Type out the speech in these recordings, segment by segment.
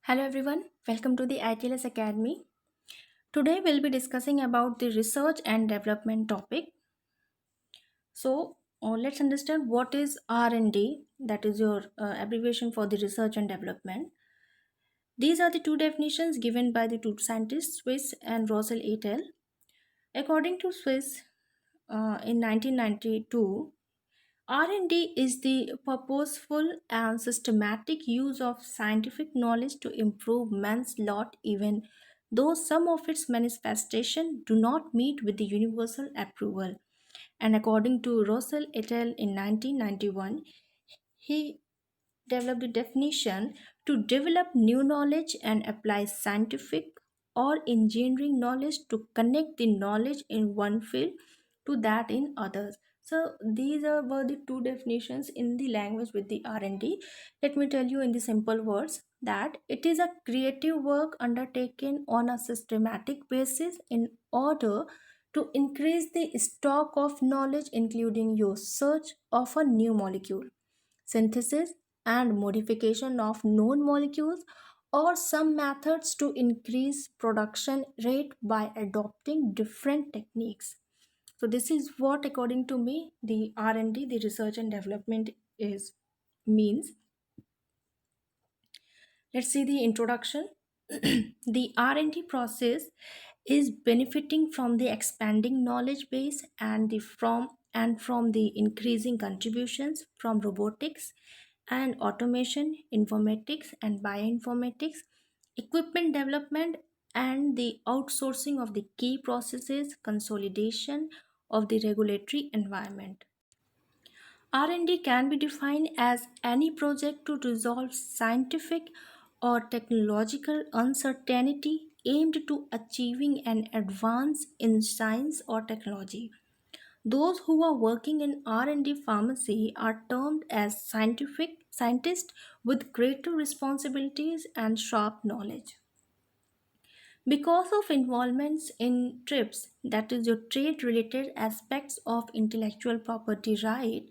Hello everyone, welcome to the ITLS Academy. Today we'll be discussing about the research and development topic. Let's understand what is R&D, that is your abbreviation for the research and development. These are the two definitions given by the two scientists Swiss and Russell et al. According to Swiss, in 1992, R&D is the purposeful and systematic use of scientific knowledge to improve man's lot even though some of its manifestations do not meet with the universal approval. And according to Russell et al. In 1991, he developed a definition to develop new knowledge and apply scientific or engineering knowledge to connect the knowledge in one field to that in others. So were the two definitions in the language with the R&D. Let me tell you in the simple words that it is a creative work undertaken on a systematic basis in order to increase the stock of knowledge, including your search of a new molecule, synthesis and modification of known molecules, or some methods to increase production rate by adopting different techniques. So this is what, according to me, the R&D, the research and development, is means. Let's see the introduction. The R&D process is benefiting from the expanding knowledge base and from the increasing contributions from robotics and automation, informatics and bioinformatics, equipment development, and the outsourcing of the key processes, consolidation of the regulatory environment. R&D can be defined as any project to resolve scientific or technological uncertainty aimed to achieving an advance in science or technology. Those who are working in R&D pharmacy are termed as scientific scientists with greater responsibilities and sharp knowledge. Because of involvements in TRIPS, that is your trade related aspects of intellectual property right,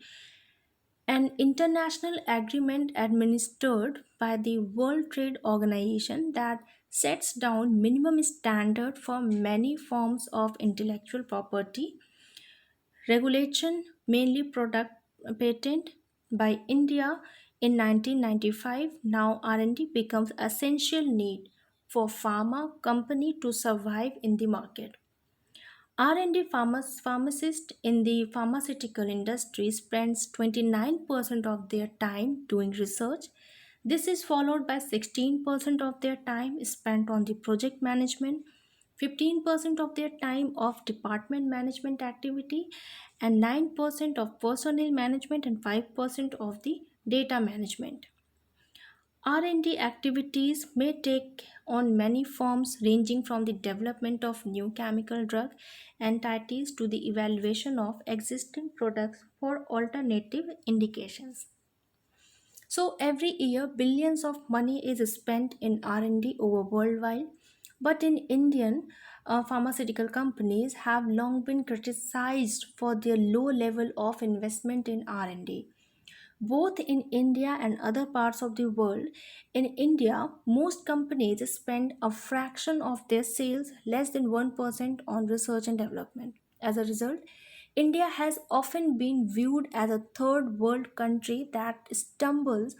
an international agreement administered by the World Trade Organization that sets down minimum standard for many forms of intellectual property regulation, mainly product patent by India in 1995. Now R&D becomes essential need for pharma company to survive in the market. R&D pharmacist in the pharmaceutical industry spends 29% of their time doing research. This is followed by 16% of their time spent on the project management, 15% of their time of department management activity, and 9% of personnel management and 5% of the data management. R&D activities may take on many forms ranging from the development of new chemical drug entities to the evaluation of existing products for alternative indications. So every year billions of money is spent in R&D over worldwide, but in Indian pharmaceutical companies have long been criticized for their low level of investment in R&D both in India and other parts of the world. In India, most companies spend a fraction of their sales, less than 1%, on research and development. As a result, India has often been viewed as a third world country that stumbles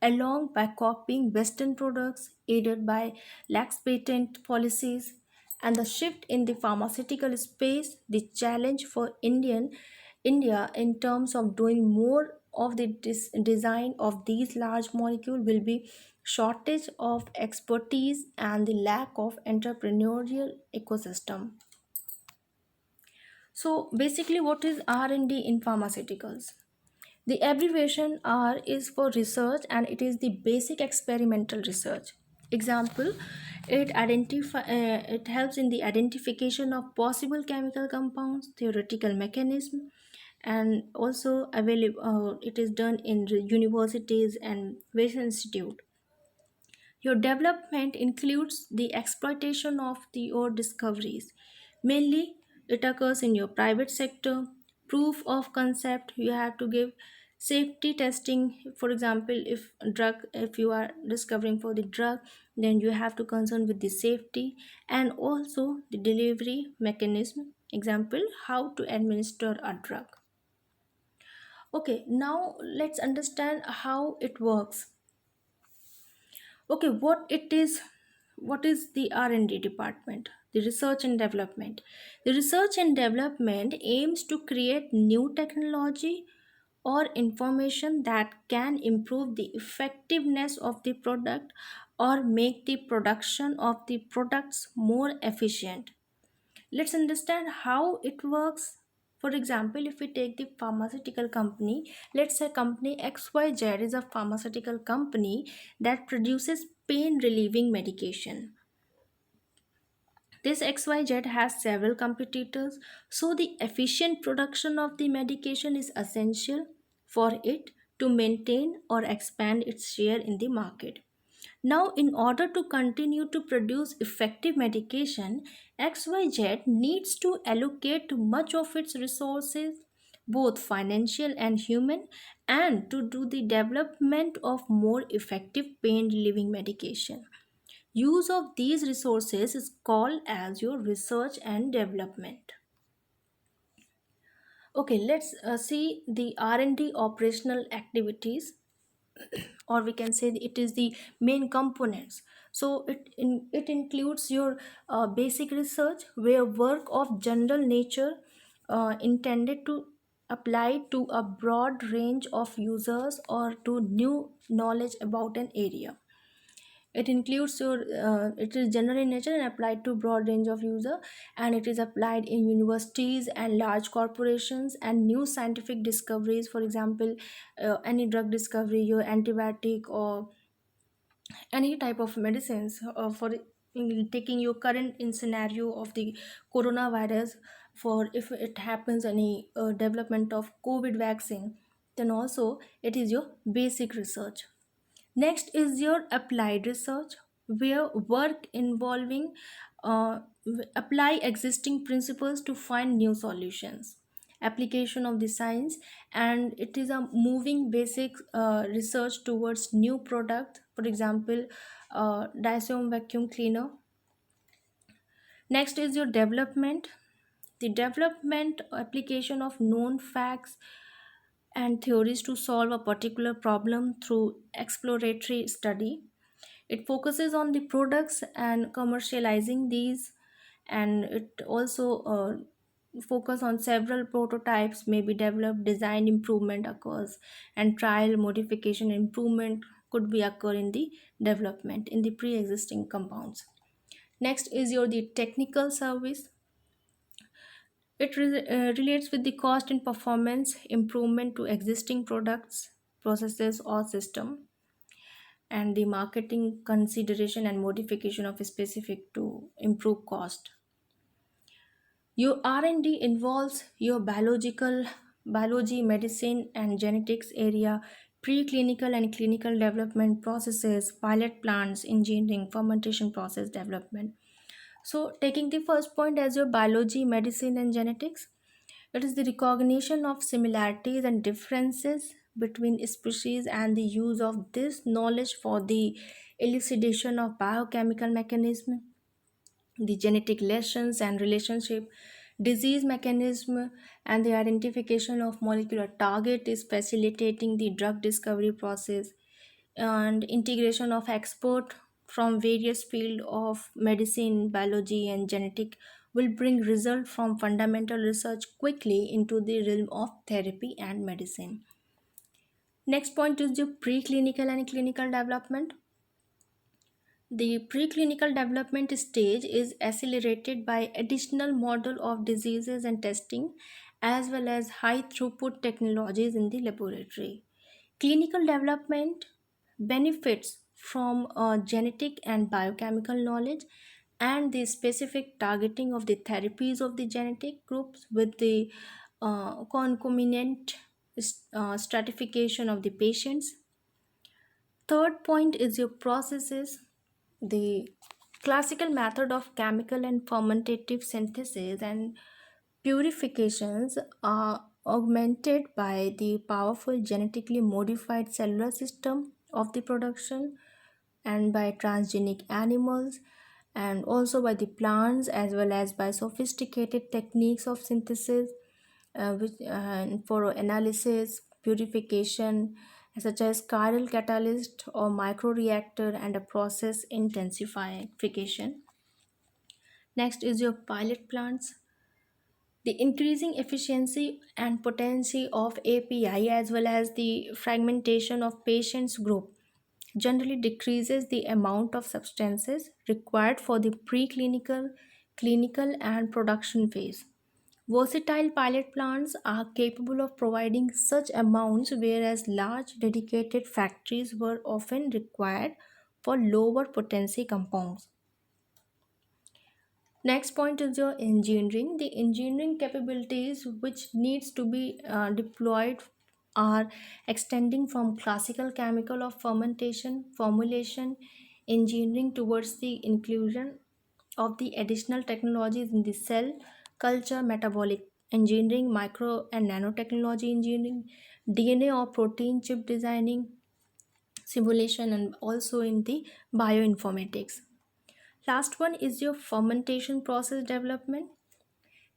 along by copying Western products aided by lax patent policies. And the shift in the pharmaceutical space, the challenge for India in terms of doing more of the design of these large molecules will be shortage of expertise and the lack of entrepreneurial ecosystem. So basically, what is R&D in pharmaceuticals? The abbreviation R is for research and it is the basic experimental research. Example, it helps in the identification of possible chemical compounds, theoretical mechanism, and also available. It is done in the universities and research institute. Your development includes the exploitation of your discoveries. Mainly, it occurs in your private sector. Proof of concept, you have to give Safety testing, for example, if you are discovering for the drug, then you have to concern with the safety. And also the delivery mechanism, example, how to administer a drug. Okay, now let's understand how it works. Okay, what is the R&D department? The research and development. The research and development aims to create new technology or information that can improve the effectiveness of the product or make the production of the products more efficient. Let's understand how it works. For example, if we take the pharmaceutical company, let's say company XYZ is a pharmaceutical company that produces pain relieving medication. This XYZ has several competitors, so the efficient production of the medication is essential for it to maintain or expand its share in the market. Now, in order to continue to produce effective medication, XYZ needs to allocate much of its resources, both financial and human, and to do the development of more effective pain relieving medication. Use of these resources is called as your research and development. Okay, let's see the R&D operational activities, or we can say it is the main components. So it includes your basic research, where work of general nature intended to apply to a broad range of users or to new knowledge about an area. It includes your it is general in nature and applied to broad range of user, and it is applied in universities and large corporations and new scientific discoveries. For example, any drug discovery, your antibiotic, or any type of medicines, for taking your current in scenario of the coronavirus, for if it happens any development of COVID vaccine, then also it is your basic research. Next is your applied research, where work involving apply existing principles to find new solutions. Application of the science, and it is a moving basic research towards new product. For example, Dyson vacuum cleaner. Next is your development. The development application of known facts and theories to solve a particular problem through exploratory study. It focuses on the products and commercializing these, and it also focus on several prototypes may be developed, design improvement occurs, and trial modification improvement could be occur in the development in the pre-existing compounds. Next is your the technical service. It relates with the cost and performance improvement to existing products, processes, or system, and the marketing consideration and modification of a specific to improve cost. Your R&D involves your biology, medicine, and genetics area, preclinical and clinical development processes, pilot plants, engineering, fermentation process development. So, taking the first point as your biology, medicine, and genetics, it is the recognition of similarities and differences between species and the use of this knowledge for the elucidation of biochemical mechanism, the genetic lessons and relationship, disease mechanism, and the identification of molecular target is facilitating the drug discovery process, and integration of expert from various field of medicine, biology, and genetic will bring result from fundamental research quickly into the realm of therapy and medicine. Next point is the preclinical and clinical development. The preclinical development stage is accelerated by additional model of diseases and testing, as well as high throughput technologies in the laboratory. Clinical development benefits from genetic and biochemical knowledge and the specific targeting of the therapies of the genetic groups with the concomitant stratification of the patients. Third point is your processes. The classical method of chemical and fermentative synthesis and purifications augmented by the powerful genetically modified cellular system of the production and by transgenic animals and also by the plants as well as by sophisticated techniques of synthesis which for analysis purification such as chiral catalyst or microreactor and a process intensification. Next is your pilot plants. The increasing efficiency and potency of API as well as the fragmentation of patient's group generally decreases the amount of substances required for the preclinical, clinical, and production phase. Versatile pilot plants are capable of providing such amounts, whereas large dedicated factories were often required for lower potency compounds. Next point is your engineering. The engineering capabilities which needs to be deployed are extending from classical chemical of fermentation, formulation, engineering towards the inclusion of the additional technologies in the cell culture, metabolic engineering, micro and nanotechnology engineering, DNA or protein chip designing, simulation, and also in the bioinformatics. Last one is your fermentation process development.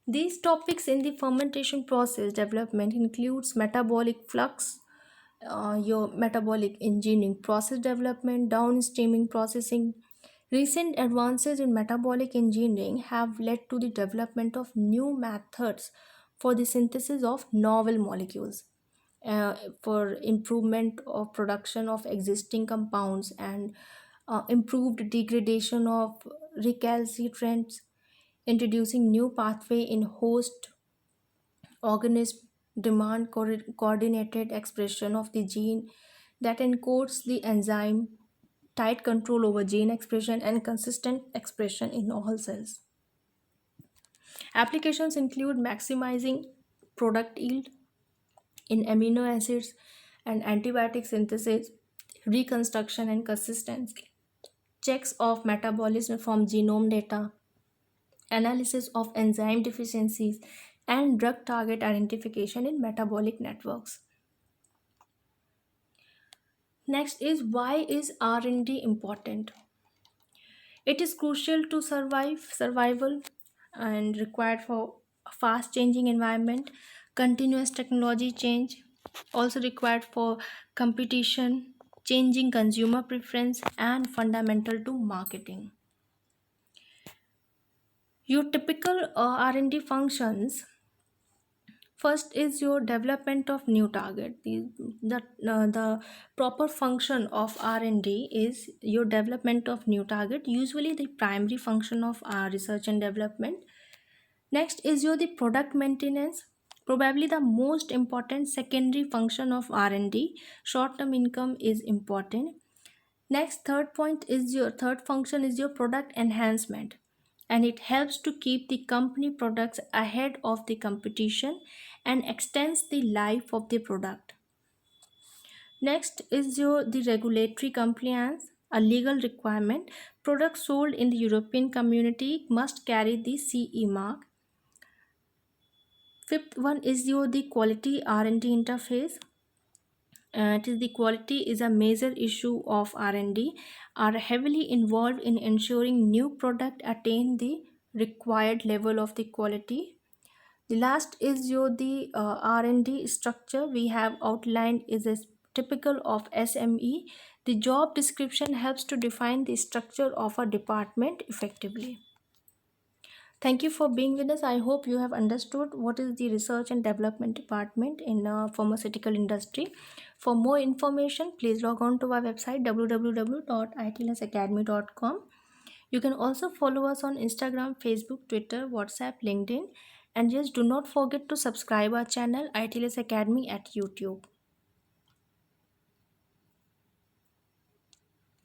These topics in the fermentation process development includes metabolic flux, your metabolic engineering process development, downstreaming processing. Recent advances in metabolic engineering have led to the development of new methods for the synthesis of novel molecules, for improvement of production of existing compounds and improved degradation of recalcitrants, introducing new pathway in host organism, demand coordinated expression of the gene that encodes the enzyme, tight control over gene expression, and consistent expression in all cells. Applications include maximizing product yield in amino acids and antibiotic synthesis, reconstruction and consistency, checks of metabolism from genome data, analysis of enzyme deficiencies, and drug target identification in metabolic networks. Next is why is R&D important? It is crucial to survival and required for a fast changing environment, continuous technology change, also required for competition, changing consumer preference and fundamental to marketing. Your typical R&D functions. First is your development of new target. The proper function of R&D is your development of new target, usually the primary function of research and development. Next is your the product maintenance, probably the most important secondary function of R&D. Short term income is important. Next, third point is your third function is your product enhancement, and it helps to keep the company products ahead of the competition and extends the life of the product. Next is your the regulatory compliance, a legal requirement. Products sold in the European community must carry the CE mark. Fifth one is your the quality R&D interface. It is the quality is a major issue of R&D, are heavily involved in ensuring new product attain the required level of the quality. The last is your the R&D structure we have outlined is a typical of SME. The job description helps to define the structure of a department effectively. Thank you for being with us. I hope you have understood what is the research and development department in pharmaceutical industry. For more information, please log on to our website www.itlsacademy.com. You can also follow us on Instagram, Facebook, Twitter, WhatsApp, LinkedIn, and just do not forget to subscribe our channel ITLS Academy at YouTube.